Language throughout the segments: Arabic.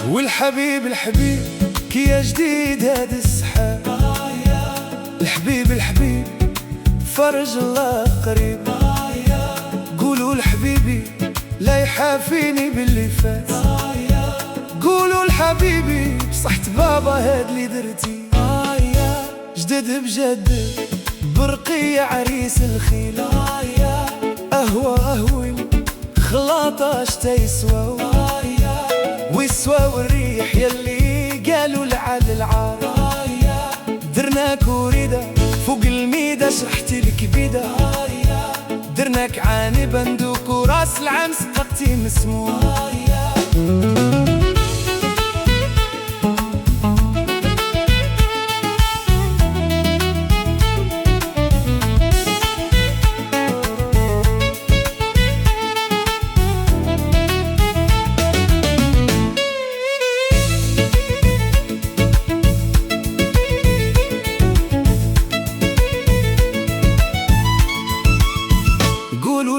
والحبيب الحبيب كي يا جديد هاد السحاب. الحبيب الحبيب فرج الله قريب. قولوا لحبيبي لا يحافيني باللي فات. قولوا لحبيبي بصحت بابا هاد اللي درتي. جدد بجد برقية عريس الخيل. أهوي خلاطة شتا يسوى ويسوى والريح يلي قالوا العال العار. درناك وريدة فوق الميدة شرحتي لك بيدة. درناك عاني بندوك وراس العام سققتي مسموم.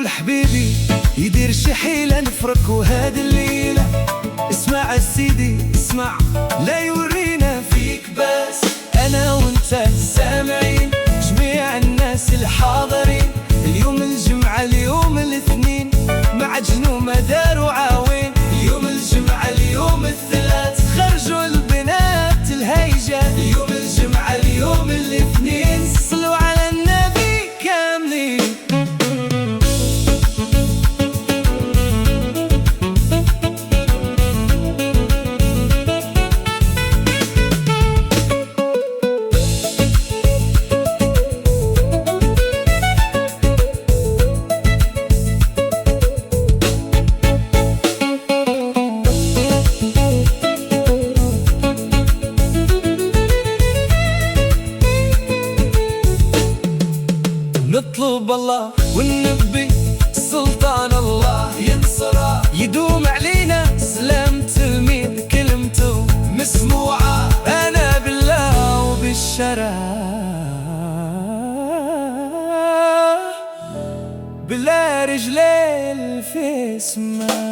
حبيبي يدير شي حيلة نفرق وهاد الليلة. اسمع السيدي اسمع لا يورينا فيك بس. أنا وانت سامعين جميع الناس الحاضرين. اليوم الجمعة اليوم الاثنين معجنوا مدار وعاوين. اليوم الجمعة اليوم الثلاث خرجوا البنات الهيجة. اليوم الجمعة اليوم الاثنين صلوا على النبي كاملين. نطلب الله والنبي سلطان الله ينصره. يدوم علينا سلام تلميذ كلمته مسموعة. أنا بالله وبالشرع بلا رجلين في اسمه.